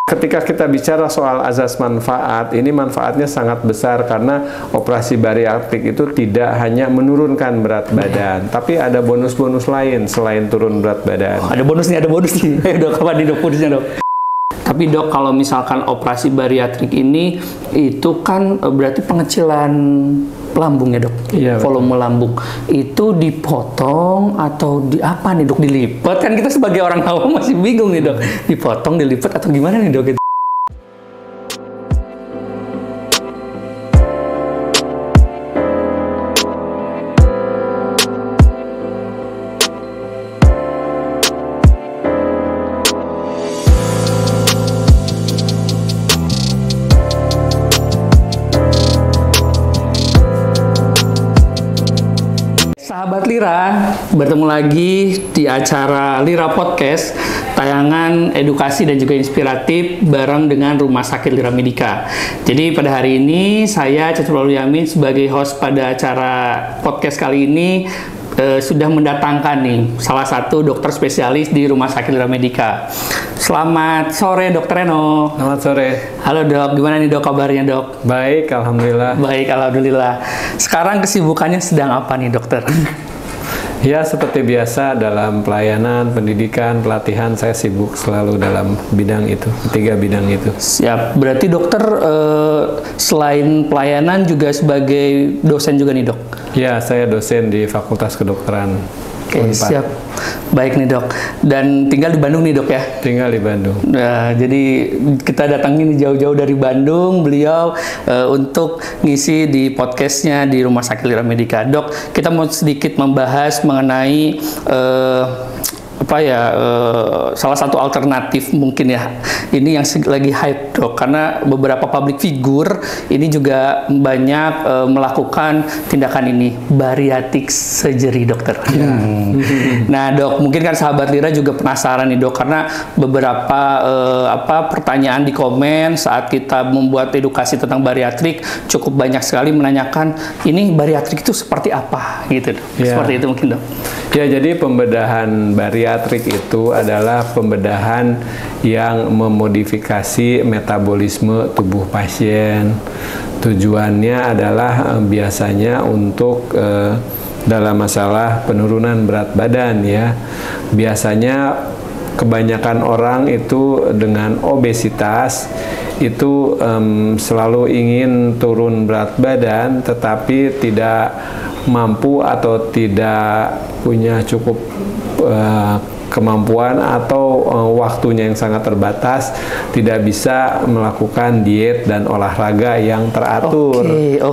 Ketika kita bicara soal azas manfaat, ini manfaatnya sangat besar karena operasi bariatrik itu tidak hanya menurunkan berat badan, tapi ada bonus-bonus lain selain turun berat badan. Oh, ada bonus nih. Ayo dok, apa nih dok bonusnya dok? Tapi dok, kalau misalkan operasi bariatrik ini, itu kan berarti pengecilan lambung ya dok? Iya, volume lambung. Itu dipotong atau di apa nih dok? Dilipat? Kan kita sebagai orang awam masih bingung nih dok. Dipotong, dilipat atau gimana nih dok? Sahabat Lira, bertemu lagi di acara Lira Podcast, tayangan edukasi dan juga inspiratif bareng dengan Rumah Sakit Lira Medica. Jadi pada hari ini saya Catur Yamin sebagai host pada acara podcast kali ini sudah mendatangkan nih salah satu dokter spesialis di Rumah Sakit Lira Medica. Selamat sore Dokter Reno. Selamat sore. Halo dok, gimana nih dok kabarnya dok? Baik, alhamdulillah. Baik, alhamdulillah. Sekarang kesibukannya sedang apa nih dokter? Ya, seperti biasa dalam pelayanan, pendidikan, pelatihan, saya sibuk selalu dalam bidang itu, 3 bidang itu. Siap, berarti dokter selain pelayanan juga sebagai dosen juga nih dok? Ya, saya dosen di Fakultas Kedokteran. Oke, siap. Baik nih dok. Dan tinggal di Bandung nih dok ya? Tinggal di Bandung. Nah, jadi kita datangin jauh-jauh dari Bandung, beliau untuk ngisi di podcastnya di Rumah Sakit Lira Medica. Dok, kita mau sedikit membahas mengenai salah satu alternatif mungkin ya, ini yang lagi hype dok, karena beberapa public figure ini juga banyak melakukan tindakan ini, bariatric surgery dokter. Nah dok, mungkin kan sahabat Lira juga penasaran nih dok, karena beberapa pertanyaan di komen saat kita membuat edukasi tentang bariatrik cukup banyak sekali menanyakan ini bariatrik itu seperti apa gitu dok. Seperti itu mungkin dok. Ya, jadi pembedahan bariatrik itu adalah pembedahan yang memodifikasi metabolisme tubuh pasien. Tujuannya adalah biasanya untuk dalam masalah penurunan berat badan ya. Biasanya kebanyakan orang itu dengan obesitas itu selalu ingin turun berat badan tetapi tidak mampu atau tidak punya cukup kemampuan atau waktunya yang sangat terbatas, tidak bisa melakukan diet dan olahraga yang teratur,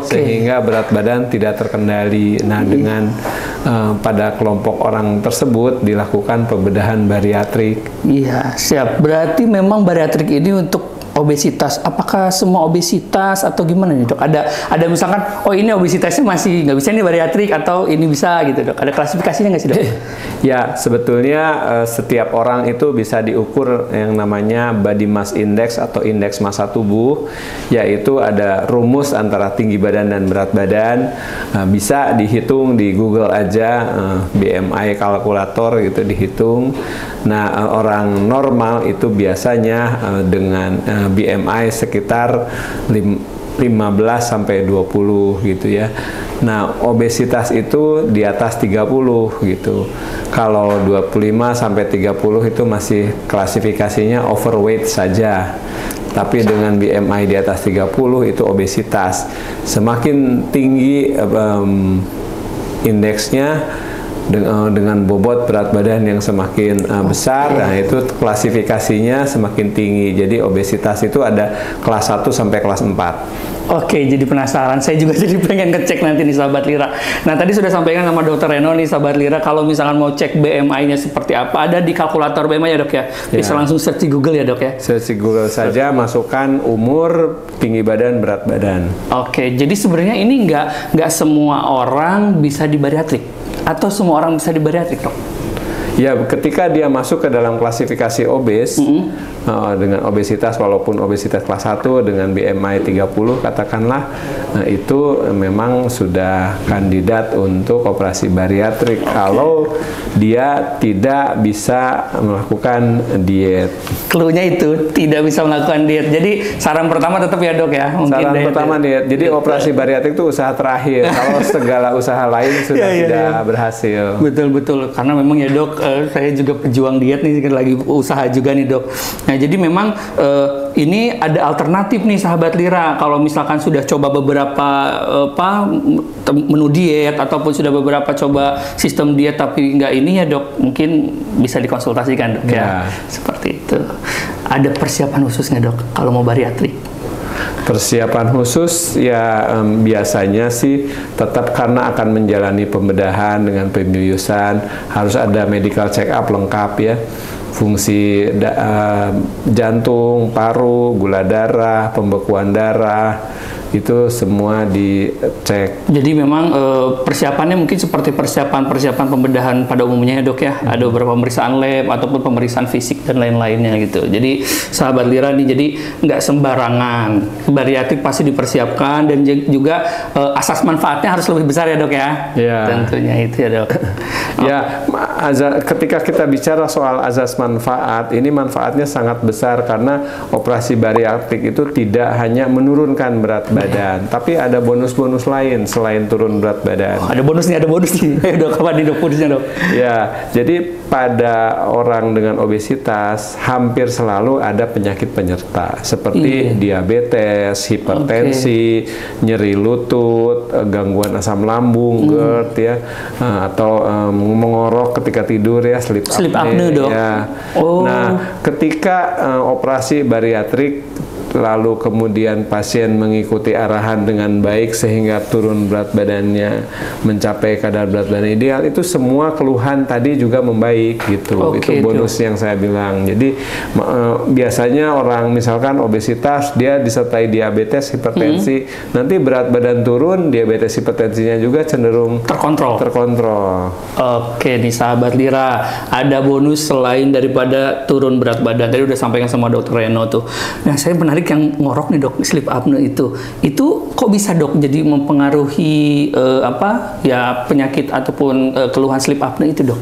sehingga berat badan tidak terkendali. Nah, dengan pada kelompok orang tersebut dilakukan pembedahan bariatrik. Iya, siap. Berarti memang bariatrik ini untuk obesitas. Apakah semua obesitas atau gimana nih dok? Ada misalkan, oh ini obesitasnya masih nggak bisa nih bariatrik, atau ini bisa gitu dok? Ada klasifikasinya nggak sih dok? Ya, sebetulnya setiap orang itu bisa diukur yang namanya body mass index atau indeks massa tubuh, yaitu ada rumus antara tinggi badan dan berat badan. Bisa dihitung di Google aja, BMI kalkulator gitu dihitung. Nah, orang normal itu biasanya dengan BMI sekitar 15 sampai 20 gitu ya. Nah, obesitas itu di atas 30 gitu. Kalau 25 sampai 30 itu masih klasifikasinya overweight saja. Tapi dengan BMI di atas 30 itu obesitas. Semakin tinggi indeksnya dengan bobot berat badan yang semakin besar, nah itu klasifikasinya semakin tinggi. Jadi obesitas itu ada kelas 1 sampai kelas 4. Oke, jadi penasaran. Saya juga jadi pengen ngecek nanti nih sahabat Lira. Nah, tadi sudah sampaikan sama Dokter Reno nih sahabat Lira, kalau misalkan mau cek BMI-nya seperti apa, ada di kalkulator BMI ya dok ya? Bisa langsung search di Google ya dok ya? Search di Google saja, masukkan umur, tinggi badan, berat badan. Oke, jadi sebenarnya ini nggak semua orang bisa di bariatrik? Atau semua orang bisa di bariatrik dok? Ya, ketika dia masuk ke dalam klasifikasi obes, dengan obesitas, walaupun obesitas kelas 1 dengan BMI 30 katakanlah, itu memang sudah kandidat untuk operasi bariatrik kalau dia tidak bisa melakukan diet. Cluenya itu tidak bisa melakukan diet. Jadi saran pertama tetap ya dok ya. Mungkin saran pertama diet. Jadi operasi bariatrik itu usaha terakhir. Kalau segala usaha lain sudah tidak berhasil. Betul. Karena memang ya dok, saya juga pejuang diet nih, lagi usaha juga nih dok. Nah jadi memang ini ada alternatif nih sahabat Lira. Kalau misalkan sudah coba beberapa menu diet ataupun sudah beberapa coba sistem diet tapi nggak ini ya dok, mungkin bisa dikonsultasikan dok ya. Seperti itu. Ada persiapan khusus nggak dok kalau mau bariatrik? Persiapan khusus ya biasanya sih tetap karena akan menjalani pembedahan dengan pembiusan, harus ada medical check up lengkap ya. Fungsi jantung, paru, gula darah, pembekuan darah, itu semua dicek. Jadi memang persiapannya mungkin seperti persiapan pembedahan pada umumnya ya dok ya. Ada beberapa pemeriksaan lab ataupun pemeriksaan fisik dan lain-lainnya gitu. Jadi sahabat Lira nih, jadi nggak sembarangan. Bariatrik pasti dipersiapkan dan juga asas manfaatnya harus lebih besar ya dok ya. Tentunya itu ya dok. Ya, ketika kita bicara soal azas manfaat, ini manfaatnya sangat besar karena operasi bariatrik itu tidak hanya menurunkan berat badan, tapi ada bonus-bonus lain selain turun berat badan. Ada bonus nih. Ayo dok, apa nih dok bonusnya dok? Ya, jadi pada orang dengan obesitas hampir selalu ada penyakit penyerta seperti diabetes, hipertensi, nyeri lutut, gangguan asam lambung, GERD ya, atau mengorok ketika tidur ya, sleep apnea dok. Ya. Nah, ketika operasi bariatrik lalu kemudian pasien mengikuti arahan dengan baik sehingga turun berat badannya mencapai kadar berat badan ideal, itu semua keluhan tadi juga membaik gitu. Itu bonus yang saya bilang. Jadi biasanya orang misalkan obesitas, dia disertai diabetes, hipertensi, nanti berat badan turun, diabetes hipertensinya juga cenderung terkontrol. Oke nih sahabat Lira, ada bonus selain daripada turun berat badan. Tadi udah sampaikan sama dokter Reno tuh. Nah saya menarik yang ngorok nih dok, sleep apnea itu kok bisa dok jadi mempengaruhi penyakit ataupun keluhan sleep apnea itu dok?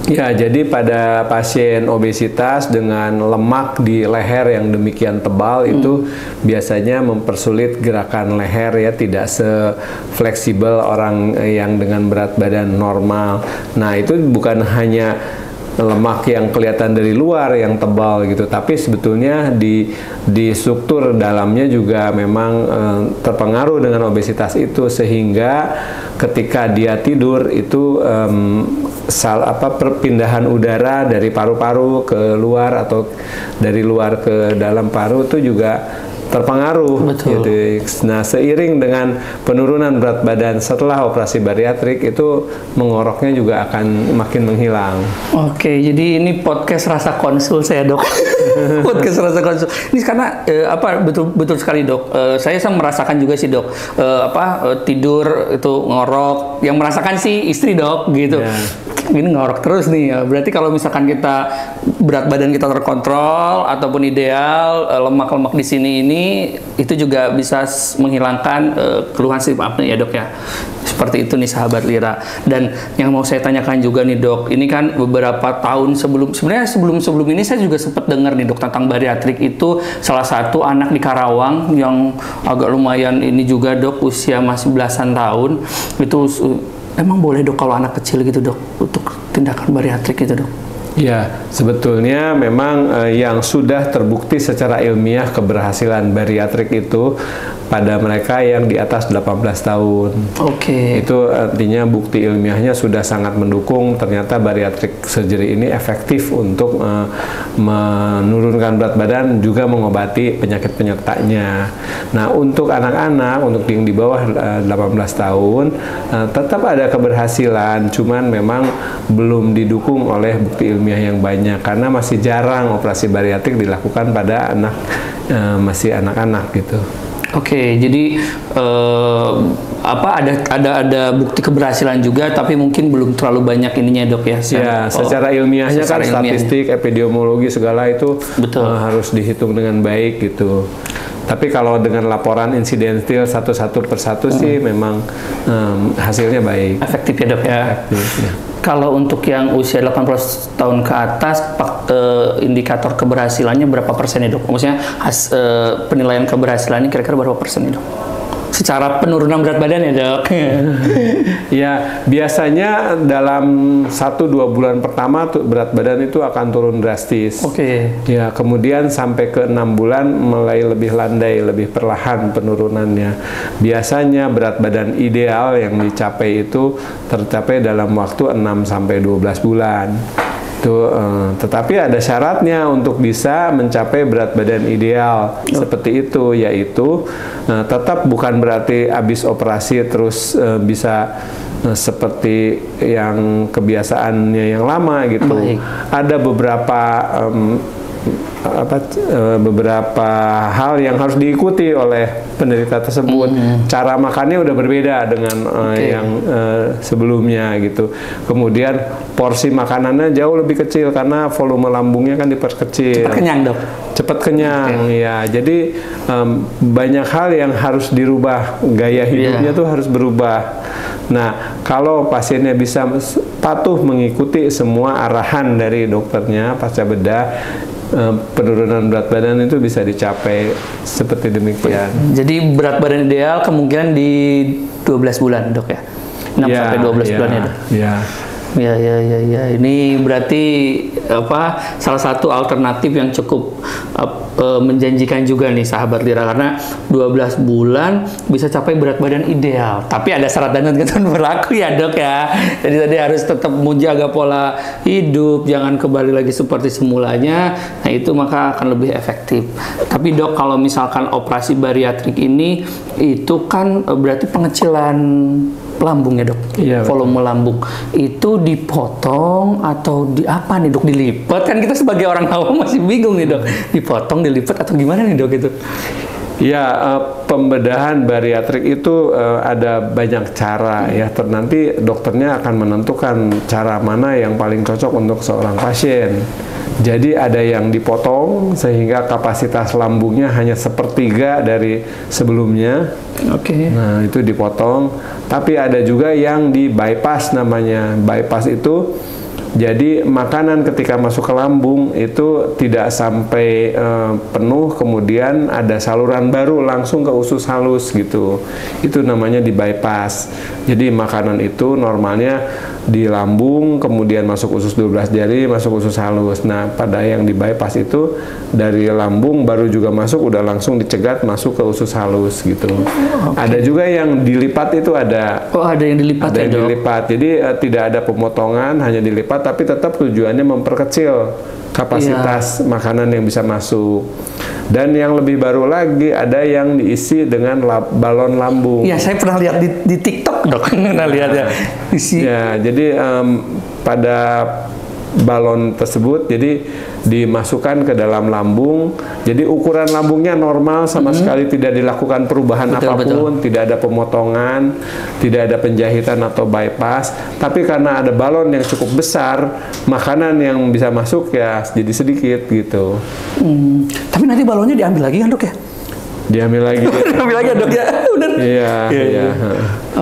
Ya, jadi pada pasien obesitas dengan lemak di leher yang demikian tebal itu biasanya mempersulit gerakan leher ya, tidak se-fleksibel orang yang dengan berat badan normal. Nah, itu bukan hanya lemak yang kelihatan dari luar yang tebal gitu, tapi sebetulnya di struktur dalamnya juga memang terpengaruh dengan obesitas itu, sehingga ketika dia tidur itu perpindahan udara dari paru-paru ke luar atau dari luar ke dalam paru itu juga terpengaruh. Gitu. Nah, seiring dengan penurunan berat badan setelah operasi bariatrik itu mengoroknya juga akan makin menghilang. Oke, jadi ini podcast rasa konsul saya dok. Podcast rasa konsul. Ini karena betul sekali dok. Saya merasakan juga sih dok. Tidur itu ngorok. Yang merasakan sih istri dok gitu. Ini ngorok terus nih. Berarti kalau misalkan kita berat badan kita terkontrol ataupun ideal, lemak-lemak di sini itu juga bisa menghilangkan keluhan sleep apnea ya dok ya. Seperti itu nih sahabat Lira. Dan yang mau saya tanyakan juga nih dok, ini kan beberapa tahun sebelum ini saya juga sempat dengar nih dok tentang bariatrik itu salah satu anak di Karawang yang agak lumayan ini juga dok, usia masih belasan tahun itu. Emang boleh dok kalau anak kecil gitu dok untuk tindakan bariatrik gitu dok? Ya, sebetulnya memang yang sudah terbukti secara ilmiah keberhasilan bariatrik itu pada mereka yang di atas 18 tahun. Itu artinya bukti ilmiahnya sudah sangat mendukung ternyata bariatrik surgery ini efektif untuk menurunkan berat badan juga mengobati penyakit penyertanya. Nah, untuk anak-anak, untuk yang di bawah 18 tahun tetap ada keberhasilan, cuman memang belum didukung oleh bukti ilmiah yang banyak karena masih jarang operasi bariatrik dilakukan pada anak masih anak-anak gitu. Oke, jadi ada bukti keberhasilan juga, tapi mungkin belum terlalu banyak ininya dok ya. Ya, secara ilmiahnya kan statistik, epidemiologi segala itu harus dihitung dengan baik gitu. Tapi kalau dengan laporan insidentil satu persatu sih memang hasilnya baik. Efektif ya dok ya. Efektif, ya. Kalau untuk yang usia 80 tahun ke atas, indikator keberhasilannya berapa persen ya dok? Maksudnya penilaian keberhasilannya kira-kira berapa persen ya dok? Secara penurunan berat badan ya dok? Ya, biasanya dalam 1-2 bulan pertama tuh berat badan itu akan turun drastis. Oke. Ya, kemudian sampai ke 6 bulan mulai lebih landai, lebih perlahan penurunannya. Biasanya berat badan ideal yang dicapai itu tercapai dalam waktu 6-12 bulan. Tetapi ada syaratnya untuk bisa mencapai berat badan ideal seperti itu, yaitu tetap bukan berarti habis operasi terus bisa seperti yang kebiasaannya yang lama gitu. Baik. Ada beberapa hal yang harus diikuti oleh penderita tersebut. Cara makannya udah berbeda dengan yang sebelumnya gitu. Kemudian porsi makanannya jauh lebih kecil karena volume lambungnya kan diperkecil. Cepat kenyang dok. Cepat kenyang ya. Jadi banyak hal yang harus dirubah. Gaya hidupnya tuh harus berubah. Nah, kalau pasiennya bisa patuh mengikuti semua arahan dari dokternya pasca bedah, penurunan berat badan itu bisa dicapai seperti demikian. Jadi berat badan ideal kemungkinan di 12 bulan dok ya? 6 sampai 12 bulan ya dok? Ya. Ya. Ini berarti salah satu alternatif yang cukup menjanjikan juga nih sahabat Lira, karena 12 bulan bisa capai berat badan ideal. Tapi ada syarat dan ketentuan berlaku ya dok ya. Jadi tadi harus tetap menjaga pola hidup, jangan kembali lagi seperti semulanya. Nah itu maka akan lebih efektif. Tapi dok, kalau misalkan operasi bariatrik ini itu kan berarti pengecilan lambung ya dok, volume lambung itu dipotong atau di apa nih dok, dilipat? Kan kita sebagai orang awam masih bingung nih dok, dipotong, dilipat atau gimana nih dok itu? Ya, pembedahan bariatrik itu ada banyak cara ya. Nanti dokternya akan menentukan cara mana yang paling cocok untuk seorang pasien. Jadi ada yang dipotong sehingga kapasitas lambungnya hanya 1/3 dari sebelumnya. Oke. Nah itu dipotong. Tapi ada juga yang di bypass namanya. Bypass itu jadi makanan ketika masuk ke lambung itu tidak sampai penuh, kemudian ada saluran baru langsung ke usus halus gitu. Itu namanya di bypass. Jadi makanan itu normalnya di lambung, kemudian masuk usus 12 jari, masuk usus halus. Nah, pada yang di bypass itu dari lambung baru juga masuk, udah langsung dicegat masuk ke usus halus gitu. Ada juga yang dilipat itu ada. Oh, ada yang dilipat ada ya, yang dok? dilipat. Jadi tidak ada pemotongan, hanya dilipat, tapi tetap tujuannya memperkecil kapasitas makanan yang bisa masuk. Dan yang lebih baru lagi ada yang diisi dengan balon lambung. Iya, saya pernah lihat di TikTok dok, pernah lihat ya. Isi. Ya, jadi pada balon tersebut jadi dimasukkan ke dalam lambung. Jadi ukuran lambungnya normal, sama sekali tidak dilakukan perubahan apapun, tidak ada pemotongan, tidak ada penjahitan atau bypass. Tapi karena ada balon yang cukup besar, makanan yang bisa masuk ya jadi sedikit gitu. Tapi nanti balonnya diambil lagi kan dok ya? Diambil lagi. Diambil lagi ya dok ya? Benar. Iya.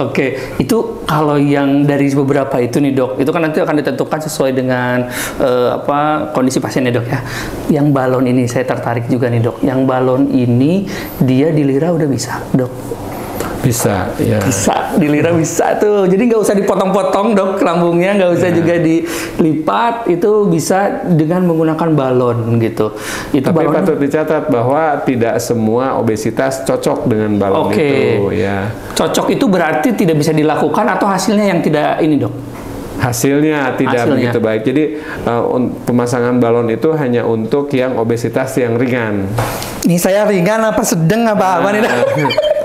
Oke, itu kalau yang dari beberapa itu nih dok, itu kan nanti akan ditentukan sesuai dengan kondisi pasiennya dok ya. Yang balon ini saya tertarik juga nih dok. Yang balon ini dia di Lira udah bisa dok? Bisa, ya. Bisa, di Lira bisa tuh. Jadi nggak usah dipotong-potong dok lambungnya, nggak usah juga dilipat. Itu bisa dengan menggunakan balon gitu. Itu tapi balon patut dicatat bahwa tidak semua obesitas cocok dengan balon itu. Ya. Cocok itu berarti tidak bisa dilakukan atau hasilnya yang tidak ini dok? Hasilnya tidak begitu baik. Jadi pemasangan balon itu hanya untuk yang obesitas yang ringan. Ini saya ringan apa sedang apa nih dok?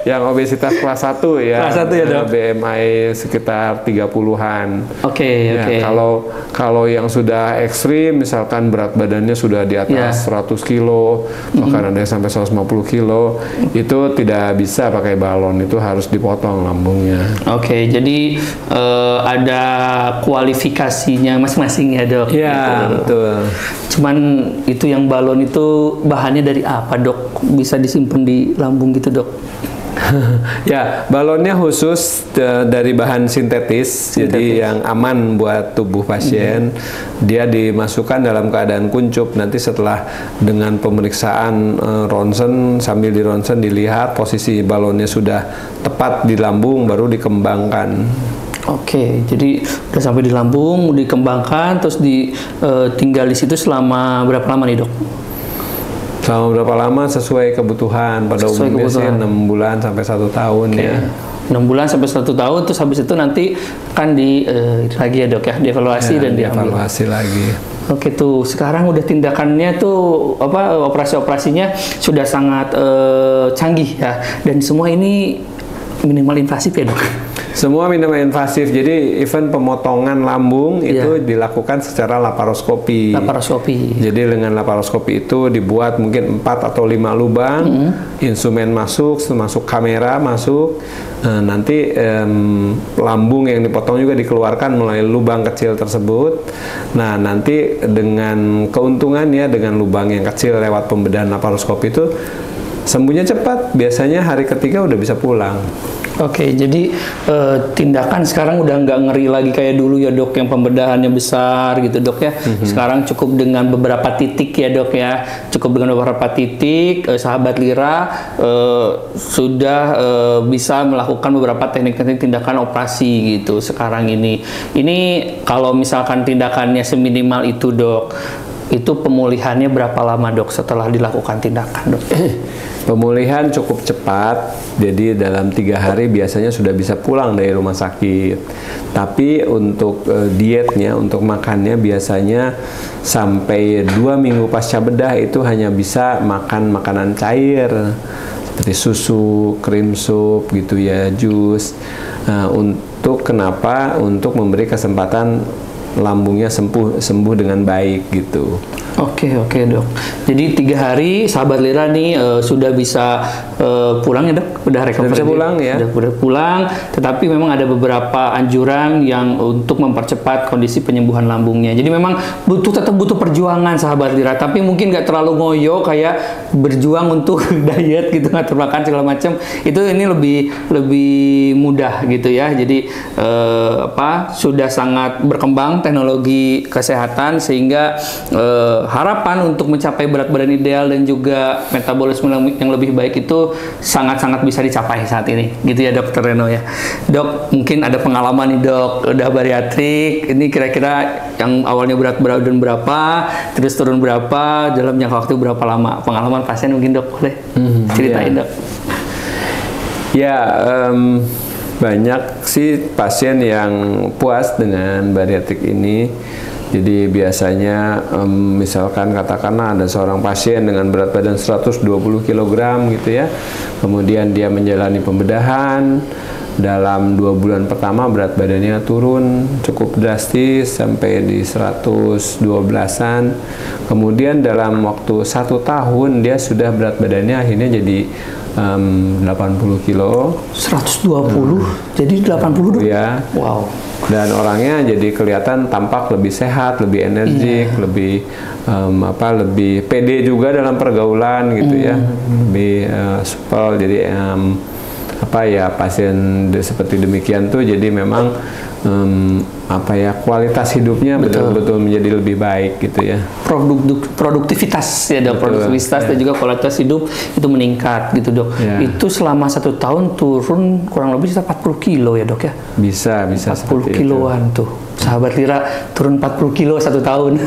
Yang obesitas kelas 1 ya. Kelas 1 ya, Dok. BMI sekitar 30-an. Oke. Kalau yang sudah ekstrim, misalkan berat badannya sudah di atas 100 kilo, bahkan ada yang sampai 150 kilo, itu tidak bisa pakai balon, itu harus dipotong lambungnya. Oke, jadi ada kualifikasinya masing-masing ya, Dok? Iya, betul. Cuman itu yang balon itu bahannya dari apa, Dok? Bisa disimpan di lambung gitu, Dok? Ya, balonnya khusus dari bahan sintetis, jadi yang aman buat tubuh pasien. Dia dimasukkan dalam keadaan kuncup. Nanti setelah dengan pemeriksaan ronsen, sambil di ronsen dilihat posisi balonnya sudah tepat di lambung, baru dikembangkan. Oke, jadi udah sampai di lambung, dikembangkan, terus tinggal di situ selama berapa lama nih, Dok? Selama berapa lama sesuai kebutuhan. Pada umumnya sih 6 bulan sampai 1 tahun ya. 6 bulan sampai 1 tahun, terus habis itu nanti kan lagi ya, Dok ya, dievaluasi dan diambil. Dievaluasi lagi. Oke tuh, sekarang udah tindakannya tuh operasi-operasinya sudah sangat canggih ya, dan semua ini minimal invasif ya, Dok. Semua minimal invasif, jadi even pemotongan lambung itu dilakukan secara laparoskopi. Jadi dengan laparoskopi itu dibuat mungkin 4 atau 5 lubang, instrumen masuk, termasuk kamera masuk. Nanti lambung yang dipotong juga dikeluarkan melalui lubang kecil tersebut. Nah, nanti dengan keuntungannya dengan lubang yang kecil lewat pembedahan laparoskopi itu sembuhnya cepat. Biasanya hari ketiga udah bisa pulang. Oke, jadi tindakan sekarang udah nggak ngeri lagi kayak dulu ya, Dok, yang pembedahannya besar gitu, Dok ya. Sekarang cukup dengan beberapa titik ya, Dok ya. Cukup dengan beberapa titik, sahabat Lira sudah bisa melakukan beberapa teknik-teknik tindakan operasi gitu sekarang ini. Ini kalau misalkan tindakannya seminimal itu, Dok, itu pemulihannya berapa lama, Dok, setelah dilakukan tindakan, Dok? Pemulihan cukup cepat, jadi dalam 3 hari biasanya sudah bisa pulang dari rumah sakit. Tapi untuk dietnya, untuk makannya biasanya sampai 2 minggu pasca bedah itu hanya bisa makan makanan cair seperti susu, krim sup gitu ya, jus. Untuk kenapa? Untuk memberi kesempatan lambungnya sembuh dengan baik gitu. Oke, Dok. Jadi 3 hari sahabat Lira nih sudah bisa pulang ya, Dok? Udah recovery. Sudah bisa pulang ya. Udah pulang, tetapi memang ada beberapa anjuran yang untuk mempercepat kondisi penyembuhan lambungnya. Jadi memang tetap butuh perjuangan sahabat Lira, tapi mungkin nggak terlalu ngoyo kayak berjuang untuk diet gitu, ngatur makan segala macam. Itu ini lebih mudah gitu ya. Jadi sudah sangat berkembang teknologi kesehatan sehingga harapan untuk mencapai berat badan ideal dan juga metabolisme yang lebih baik itu sangat-sangat bisa dicapai saat ini, gitu ya, Dokter Reno ya. Dok, mungkin ada pengalaman nih, Dok, udah bariatrik, ini kira-kira yang awalnya berat badan berapa, terus turun berapa, dalam jangka waktu berapa lama? Pengalaman pasien mungkin, Dok, boleh ceritain, Dok? Ya, banyak sih pasien yang puas dengan bariatrik ini. Jadi biasanya misalkan katakanlah ada seorang pasien dengan berat badan 120 kg gitu ya. Kemudian dia menjalani pembedahan, dalam 2 bulan pertama berat badannya turun cukup drastis sampai di 112-an. Kemudian dalam waktu 1 tahun dia sudah berat badannya akhirnya jadi 80 kilo. 120 jadi 80 dong? Ya. Wow. Dan orangnya jadi kelihatan tampak lebih sehat, lebih energik, lebih lebih pede juga dalam pergaulan gitu ya, lebih supel. Jadi pasien seperti demikian tuh jadi memang kualitas hidupnya betul-betul menjadi lebih baik gitu ya. Produktivitas ya, Dok. Produktivitas dan juga kualitas hidup itu meningkat gitu, Dok. Itu selama 1 tahun turun kurang lebih 40 kilo ya, Dok ya. Bisa 40 kiloan itu. Tuh. Sahabat Lira turun 40 kilo 1 tahun.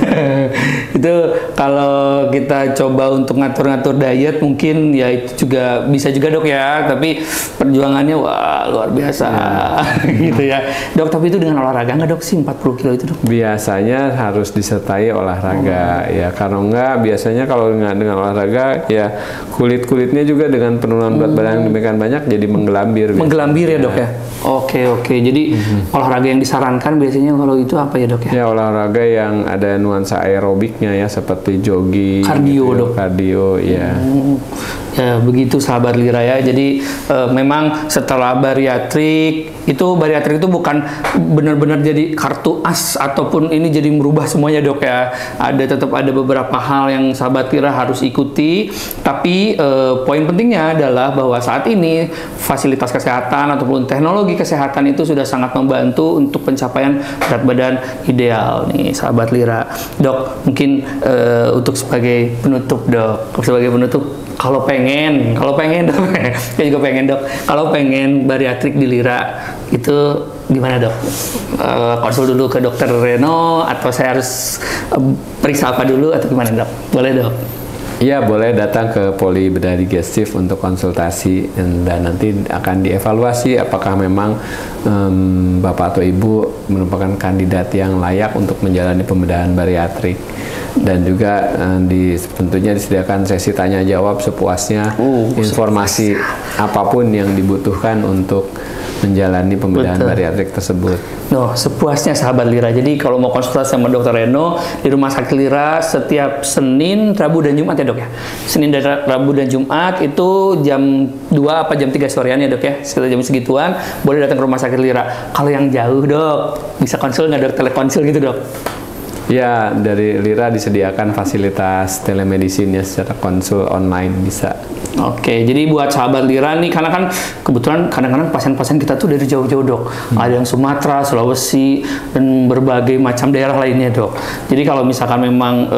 Itu kalau kita coba untuk ngatur-ngatur diet mungkin ya itu juga bisa juga, Dok ya. Tapi perjuangannya wah luar biasa gitu ya, Dok. Tapi itu dengan olahraga nggak dok sih 40 kilo itu dok? Biasanya harus disertai olahraga ya, karena enggak biasanya kalau dengan olahraga ya kulit-kulitnya juga dengan penurunan berat badan yang demikian banyak jadi menggelambir. Menggelambir ya dok ya? Oke. Jadi olahraga yang disarankan biasanya kalau itu apa ya dok ya? Ya olahraga yang ada nuansa aerobiknya ya, seperti jogging. Kardio gitu, dok? Kardio ya. Ya begitu sahabat Lira ya. Jadi memang setelah bariatrik itu bukan benar-benar jadi kartu as ataupun ini jadi merubah semuanya dok ya. Tetap ada beberapa hal yang sahabat Lira harus ikuti. Tapi poin pentingnya adalah bahwa saat ini fasilitas kesehatan ataupun teknologi kesehatan itu sudah sangat membantu untuk pencapaian berat badan ideal nih sahabat Lira. Dok mungkin untuk sebagai penutup dok, kalau pengen dok, saya juga pengen dok. Kalau pengen bariatrik di Lira itu gimana dok? Konsul dulu ke dokter Reno atau saya harus periksa apa dulu atau gimana dok? Boleh dok? Iya boleh datang ke Poli Bedah Digestif untuk konsultasi dan nanti akan dievaluasi apakah memang Bapak atau Ibu merupakan kandidat yang layak untuk menjalani pembedahan bariatrik. Dan juga tentunya disediakan sesi tanya jawab sepuasnya, informasi apapun yang dibutuhkan untuk menjalani pembedahan bariatrik tersebut. Sepuasnya sahabat Lira. Jadi kalau mau konsultasi sama Dokter Reno di Rumah Sakit Lira setiap Senin, Rabu dan Jumat ya dok ya. Senin dan Rabu dan Jumat itu jam 2 apa jam 3 sorean ya dok ya. Sekitar jam segituan boleh datang ke Rumah Sakit Lira. Kalau yang jauh dok bisa konsul nggak dok, telekonsul gitu dok? Ya, dari Lira disediakan fasilitas telemedicine-nya secara konsul online bisa. Oke, jadi buat sahabat Lira nih, karena kan kebetulan kadang-kadang pasien-pasien kita tuh dari jauh-jauh dok. Ada yang Sumatera, Sulawesi, dan berbagai macam daerah lainnya dok. Jadi kalau misalkan memang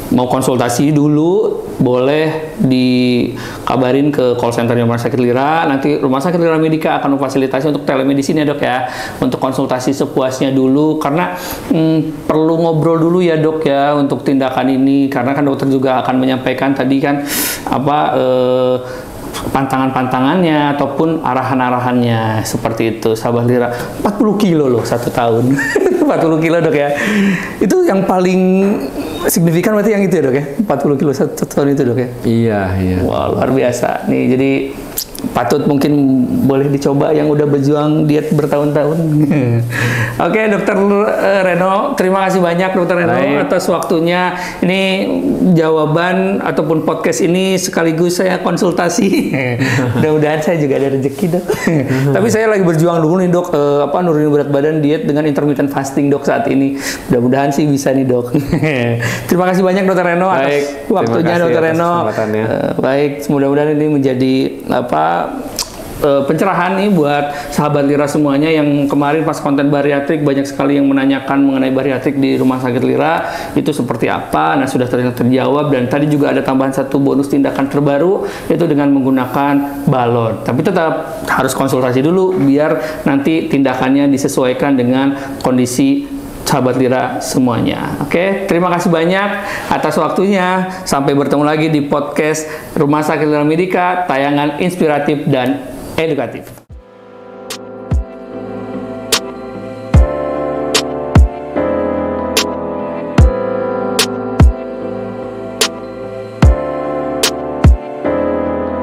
mau konsultasi dulu, boleh dikabarin ke call center Rumah Sakit Lira. Nanti Rumah Sakit Lira Medika akan memfasilitasi untuk telemedicine ya dok ya, untuk konsultasi sepuasnya dulu, karena perlu ngobrol dulu ya dok ya untuk tindakan ini, karena kan dokter juga akan menyampaikan tadi kan pantangan-pantangannya ataupun arahan-arahannya seperti itu sahabat Lira. 40 kilo loh 1 tahun. 40 kilo dok ya. Itu yang paling signifikan berarti yang itu ya dok ya? 40 kilo 1 tahun itu dok ya? Iya. Wah luar biasa nih. Jadi patut mungkin boleh dicoba yang udah berjuang diet bertahun-tahun. Oke, Dokter Reno, terima kasih banyak Dokter Reno atas waktunya. Ini jawaban ataupun podcast ini sekaligus saya konsultasi. Mudah-mudahan saya juga ada rezeki dok. Tapi saya lagi berjuang dulu nih dok, nurunin berat badan diet dengan intermittent fasting dok saat ini. Mudah-mudahan sih bisa nih dok. Terima kasih banyak Dokter Reno atas waktunya Dokter Reno. Baik, mudah-mudahan ini menjadi pencerahan nih buat sahabat Lira semuanya yang kemarin pas konten bariatrik banyak sekali yang menanyakan mengenai bariatrik di Rumah Sakit Lira itu seperti apa. Nah sudah terjawab, dan tadi juga ada tambahan satu bonus tindakan terbaru yaitu dengan menggunakan balon. Tapi tetap harus konsultasi dulu biar nanti tindakannya disesuaikan dengan kondisi sahabat Lira semuanya. Oke, terima kasih banyak atas waktunya. Sampai bertemu lagi di podcast Rumah Sakit Lira Medika, tayangan inspiratif dan edukatif.